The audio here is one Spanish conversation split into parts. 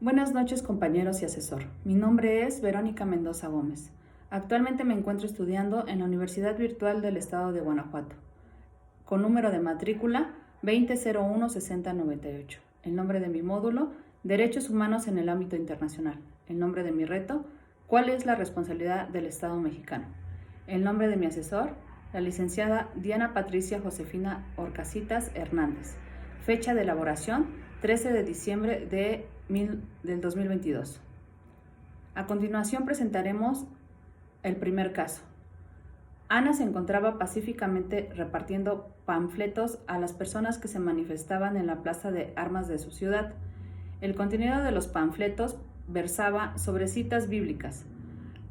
Buenas noches, compañeros y asesor. Mi nombre es Verónica Mendoza Gómez. Actualmente me encuentro estudiando en la Universidad Virtual del Estado de Guanajuato, con número de matrícula 2001-6098. El nombre de mi módulo, Derechos Humanos en el ámbito internacional. El nombre de mi reto, ¿cuál es la responsabilidad del Estado mexicano? El nombre de mi asesor, la licenciada Diana Patricia Josefina Orcasitas Hernández. Fecha de elaboración, 13 de diciembre del 2022. A continuación presentaremos el primer caso. Ana se encontraba pacíficamente repartiendo panfletos a las personas que se manifestaban en la plaza de armas de su ciudad. El contenido de los panfletos versaba sobre citas bíblicas.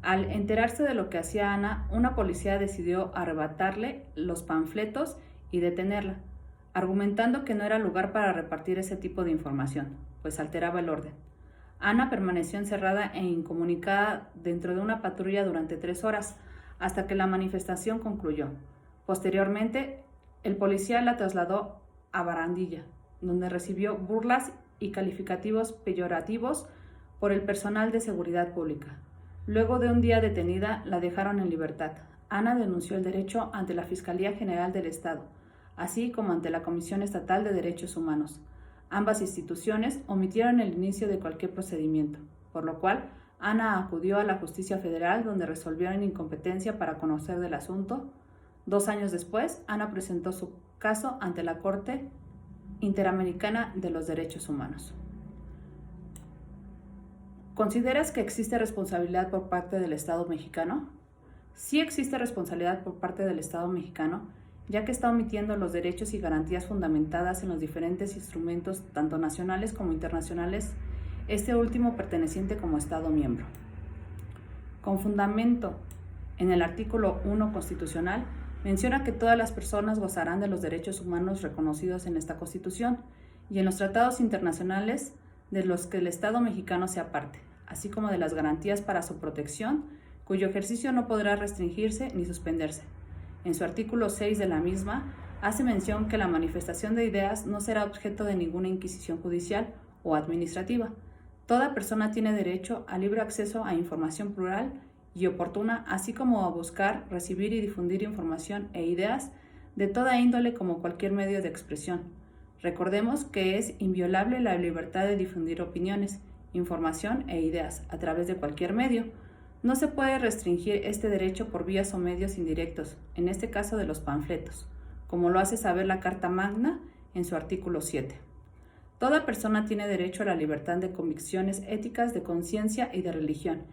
Al enterarse de lo que hacía Ana, una policía decidió arrebatarle los panfletos y detenerla, argumentando que no era lugar para repartir ese tipo de información, pues alteraba el orden. Ana permaneció encerrada e incomunicada dentro de una patrulla durante 3 horas, hasta que la manifestación concluyó. Posteriormente, el policía la trasladó a Barandilla, donde recibió burlas y calificativos peyorativos por el personal de seguridad pública. Luego de un día detenida, la dejaron en libertad. Ana denunció el derecho ante la Fiscalía General del Estado, así como ante la Comisión Estatal de Derechos Humanos. Ambas instituciones omitieron el inicio de cualquier procedimiento, por lo cual Ana acudió a la Justicia Federal, donde resolvieron incompetencia para conocer del asunto. 2 años después, Ana presentó su caso ante la Corte Interamericana de los Derechos Humanos. ¿Consideras que existe responsabilidad por parte del Estado mexicano? Sí existe responsabilidad por parte del Estado mexicano, ya que está omitiendo los derechos y garantías fundamentadas en los diferentes instrumentos, tanto nacionales como internacionales, este último perteneciente como Estado miembro. Con fundamento en el artículo 1 constitucional, menciona que todas las personas gozarán de los derechos humanos reconocidos en esta Constitución y en los tratados internacionales de los que el Estado mexicano sea parte, así como de las garantías para su protección, cuyo ejercicio no podrá restringirse ni suspenderse. En su artículo 6 de la misma, hace mención que la manifestación de ideas no será objeto de ninguna inquisición judicial o administrativa. Toda persona tiene derecho a libre acceso a información plural y oportuna, así como a buscar, recibir y difundir información e ideas de toda índole como cualquier medio de expresión. Recordemos que es inviolable la libertad de difundir opiniones, información e ideas a través de cualquier medio. No se puede restringir este derecho por vías o medios indirectos, en este caso de los panfletos, como lo hace saber la Carta Magna en su artículo 7. Toda persona tiene derecho a la libertad de convicciones éticas, de conciencia y de religión,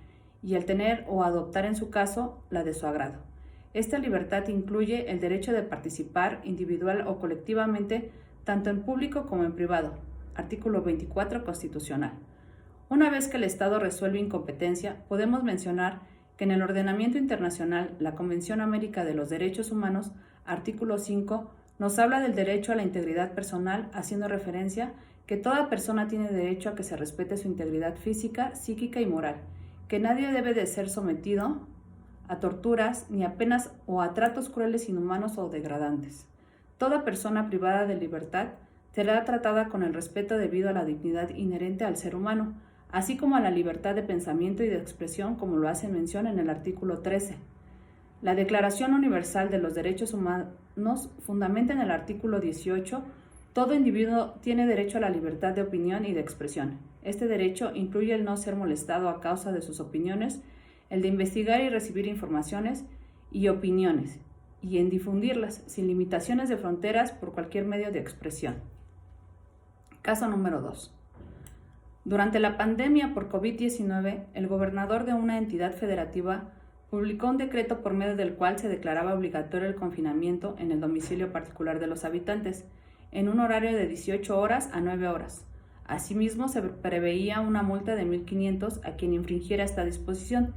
y al tener o adoptar en su caso la de su agrado. Esta libertad incluye el derecho de participar individual o colectivamente, tanto en público como en privado, artículo 24 constitucional. Una vez que el Estado resuelve incompetencia, podemos mencionar que en el ordenamiento internacional, la Convención América de los Derechos Humanos, artículo 5, nos habla del derecho a la integridad personal, haciendo referencia que toda persona tiene derecho a que se respete su integridad física, psíquica y moral, que nadie debe de ser sometido a torturas, ni a penas o a tratos crueles, inhumanos o degradantes. Toda persona privada de libertad será tratada con el respeto debido a la dignidad inherente al ser humano, así como a la libertad de pensamiento y de expresión, como lo hace mención en el artículo 13. La Declaración Universal de los Derechos Humanos fundamenta en el artículo 18: todo individuo tiene derecho a la libertad de opinión y de expresión. Este derecho incluye el no ser molestado a causa de sus opiniones, el de investigar y recibir informaciones y opiniones, y en difundirlas, sin limitaciones de fronteras, por cualquier medio de expresión. Caso número 2. Durante la pandemia por COVID-19, el gobernador de una entidad federativa publicó un decreto por medio del cual se declaraba obligatorio el confinamiento en el domicilio particular de los habitantes, en un horario de 18 horas a 9 horas. Asimismo, se preveía una multa de 1,500 a quien infringiera esta disposición,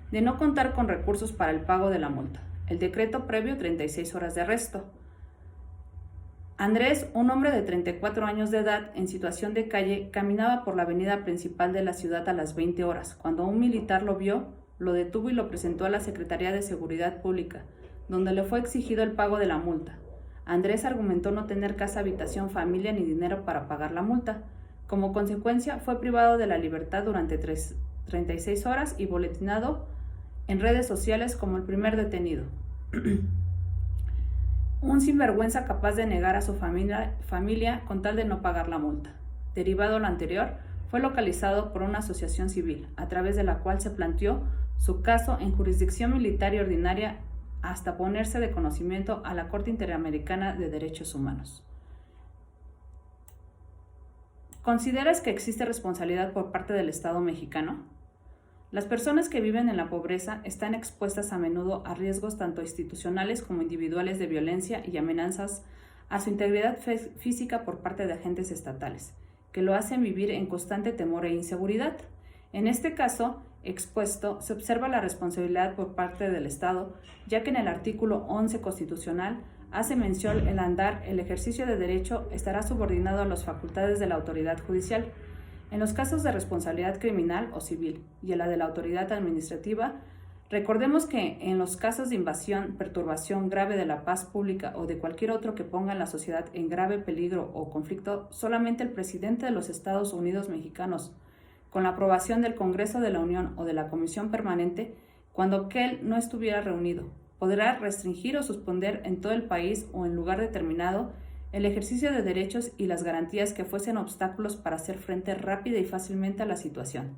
de no contar con recursos para el pago de la multa. El decreto previo, 36 horas de arresto. Andrés, un hombre de 34 años de edad, en situación de calle, caminaba por la avenida principal de la ciudad a las 20 horas, cuando un militar lo vio, lo detuvo y lo presentó a la Secretaría de Seguridad Pública, donde le fue exigido el pago de la multa. Andrés argumentó no tener casa, habitación, familia ni dinero para pagar la multa. Como consecuencia, fue privado de la libertad durante 36 horas y boletinado en redes sociales como el primer detenido. Un sinvergüenza capaz de negar a su familia con tal de no pagar la multa. Derivado lo anterior, fue localizado por una asociación civil, a través de la cual se planteó su caso en jurisdicción militar y ordinaria hasta ponerse de conocimiento a la Corte Interamericana de Derechos Humanos. ¿Consideras que existe responsabilidad por parte del Estado mexicano? Las personas que viven en la pobreza están expuestas a menudo a riesgos tanto institucionales como individuales de violencia y amenazas a su integridad física por parte de agentes estatales, que lo hacen vivir en constante temor e inseguridad. En este caso expuesto, se observa la responsabilidad por parte del Estado, ya que en el artículo 11 constitucional hace mención el ejercicio de derecho estará subordinado a las facultades de la autoridad judicial. En los casos de responsabilidad criminal o civil y en la de la autoridad administrativa, recordemos que en los casos de invasión, perturbación grave de la paz pública o de cualquier otro que ponga a la sociedad en grave peligro o conflicto, solamente el presidente de los Estados Unidos mexicanos, con la aprobación del Congreso de la Unión o de la Comisión Permanente, cuando aquel no estuviera reunido, podrá restringir o suspender en todo el país o en lugar determinado el ejercicio de derechos y las garantías que fuesen obstáculos para hacer frente rápida y fácilmente a la situación,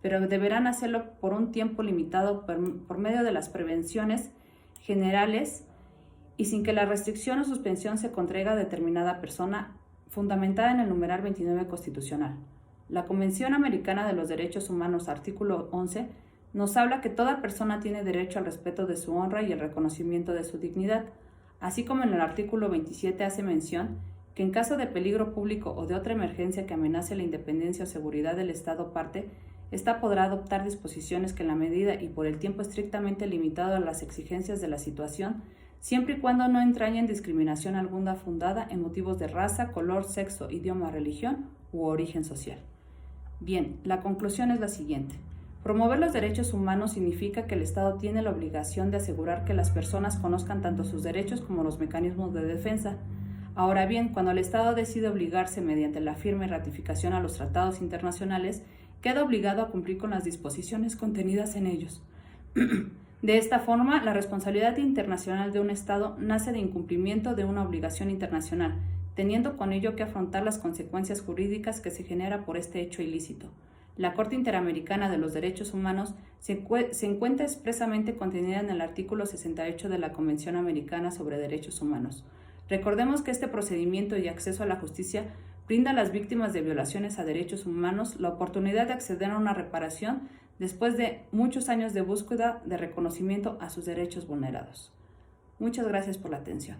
pero deberán hacerlo por un tiempo limitado por medio de las prevenciones generales y sin que la restricción o suspensión se contraiga a determinada persona, fundamentada en el numeral 29 constitucional. La Convención Americana de los Derechos Humanos, artículo 11, nos habla que toda persona tiene derecho al respeto de su honra y el reconocimiento de su dignidad, así como en el artículo 27 hace mención que en caso de peligro público o de otra emergencia que amenace la independencia o seguridad del Estado parte, ésta podrá adoptar disposiciones que en la medida y por el tiempo estrictamente limitado a las exigencias de la situación, siempre y cuando no entrañen discriminación alguna fundada en motivos de raza, color, sexo, idioma, religión u origen social. Bien, la conclusión es la siguiente. Promover los derechos humanos significa que el Estado tiene la obligación de asegurar que las personas conozcan tanto sus derechos como los mecanismos de defensa. Ahora bien, cuando el Estado decide obligarse mediante la firma y ratificación a los tratados internacionales, queda obligado a cumplir con las disposiciones contenidas en ellos. De esta forma, la responsabilidad internacional de un Estado nace de incumplimiento de una obligación internacional, teniendo con ello que afrontar las consecuencias jurídicas que se genera por este hecho ilícito. La Corte Interamericana de los Derechos Humanos se encuentra expresamente contenida en el artículo 68 de la Convención Americana sobre Derechos Humanos. Recordemos que este procedimiento y acceso a la justicia brinda a las víctimas de violaciones a derechos humanos la oportunidad de acceder a una reparación después de muchos años de búsqueda de reconocimiento a sus derechos vulnerados. Muchas gracias por la atención.